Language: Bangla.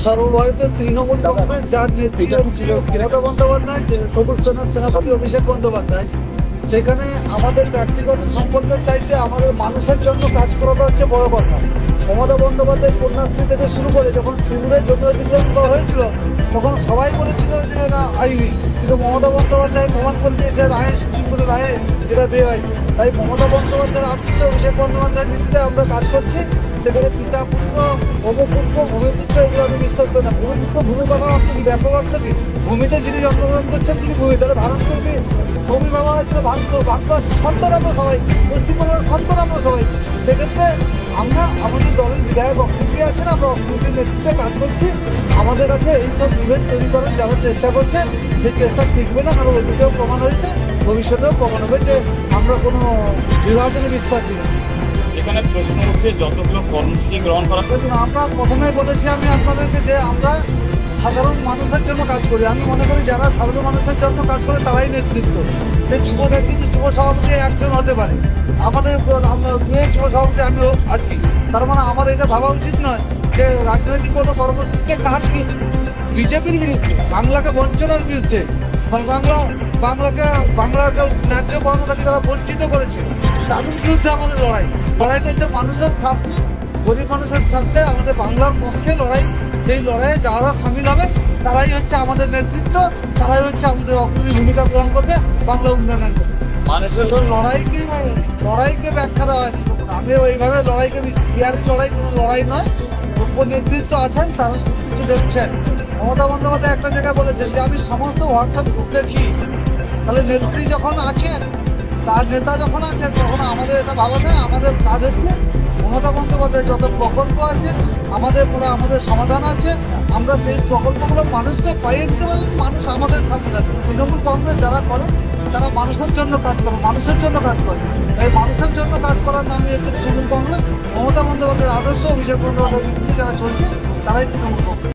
সর্বভারতীয় তৃণমূল কংগ্রেস যার নেতৃত্বে মমতা বন্দ্যোপাধ্যায়, সবুজ সেনার সেনাপতি অভিষেক বন্দ্যোপাধ্যায়, সেখানে আমাদের ব্যক্তিগত সম্পর্কের চাইতে আমাদের মানুষের জন্য কাজ করাটা হচ্ছে বড় কথা। মমতা বন্দ্যোপাধ্যায় কন্যাশ্রী থেকে শুরু করে যখন সিঙ্গুরের জমি অধিগ্রহণ করা হয়েছিল তখন সবাই বলেছিল যে না আইনি, কিন্তু মমতা বন্দ্যোপাধ্যায় প্রমাণ করে দিয়েছে রায়ে, সুপ্রিম কোর্টের রায়ে যেটা বেআইনি। তাই মমতা বন্দ্যোপাধ্যায়ের আদর্শে অভিষেক বন্দ্যোপাধ্যায়ের নেতৃত্বে আমরা কাজ করছি। সেখানে পিতা পুত্র, অবপুত্র, ভূমিপুত্র এগুলো আমি বিশ্বাস করি না। ভূমিপুত্র ভূমি কথার অর্থ কি, ব্যাপক অর্থ কি? ভূমিতে যিনি জন্মগ্রহণ করছেন তিনি ভূমি, তাহলে ভারত থেকে ভূমি বাবা হয়েছিল ভারত সন্তান আমরা সবাই, পশ্চিমবঙ্গের সন্তান আমরা সবাই। সেক্ষেত্রে আমরা আমাদের দলের বিধায়ক অক্ষুণ্ঠী আছেন, আমরা অক্ষুণ্ঠীর নেতৃত্বে কাজ করছি। আমাদের কাছে এইসব বিভেদ তৈরি করার যারা চেষ্টা করছে সেই চেষ্টা টিকবে না, কারণ অতীতেও প্রমাণ হয়েছে, ভবিষ্যতেও প্রমাণ হবে যে আমরা কোনো বিভাজনে বিশ্বাসী না। এখানে প্রশ্ন উঠছে যতগুলো কর্মসূচি গ্রহণ করা হচ্ছে। আমরা প্রথমে বলেছি আমি আপনাদেরকে যে আমরা সাধারণ মানুষের জন্য কাজ করি। আমি মনে করি যারা সাধারণ মানুষের জন্য কাজ করে তারাই নেতৃত্ব। সেই যুব নেতৃত্ব, যুব সভাপতি একজন হতে পারে। আমাদের আমরা দুই যুব সভাপতি আমিও আছি, তার মানে আমার এটা ভাবা উচিত নয় যে রাজনৈতিক কোনো কর্মসূচিকে কাজ কি বিজেপির বিরুদ্ধে, বাংলাকে বঞ্চনার বিরুদ্ধে, বাংলাকে ন্যায্য পাওনা থেকে তারা বঞ্চিত করেছে তাদের বিরুদ্ধে আমাদের লড়াইটা হচ্ছে মানুষের স্বার্থে, গরিব মানুষের স্বার্থে, আমাদের বাংলার পক্ষে লড়াই। সেই লড়াইয়ে যারা সামিল হবে তারাই হচ্ছে আমাদের নেতৃত্ব, তারাই হচ্ছে আমাদের অগ্রণী ভূমিকা গ্রহণ করবে বাংলা উন্নয়নের জন্য। মানুষের লড়াইকে ব্যাখ্যা দেওয়া হয়নি। আমি ওইভাবে লড়াইকে বিহারের লড়াই কোনো লড়াই নয়। উপর নেতৃত্ব আছেন, তারা কিছু দেখছেন। মমতা বন্দ্যোপাধ্যায় একটা জায়গায় বলেছেন যে আমি সমস্ত হোয়াটসঅ্যাপ গ্রুপ দেখি। তাহলে নেত্রী যখন আছেন, তার নেতা যখন আছেন, তখন আমাদের এটা ভাবা যায় আমাদের কাজ হচ্ছে মমতা বন্দ্যোপাধ্যায় যত প্রকল্প আছে আমাদের পরে আমাদের সমাধান আছে, আমরা সেই প্রকল্পগুলো মানুষকে পাইয়ে দিতে পারি। মানুষ আমাদের সাথে আছে। তৃণমূল কংগ্রেস যারা করে তারা মানুষের জন্য কাজ করে, মানুষের জন্য কাজ করে। এই মানুষের জন্য কাজ করার নামে হচ্ছে তৃণমূল কংগ্রেস। মমতা বন্দ্যোপাধ্যায়ের আদর্শ, অভিষেক বন্দ্যোপাধ্যায়ের বিরুদ্ধে যারা চলছে তারাই তৃণমূল কংগ্রেস।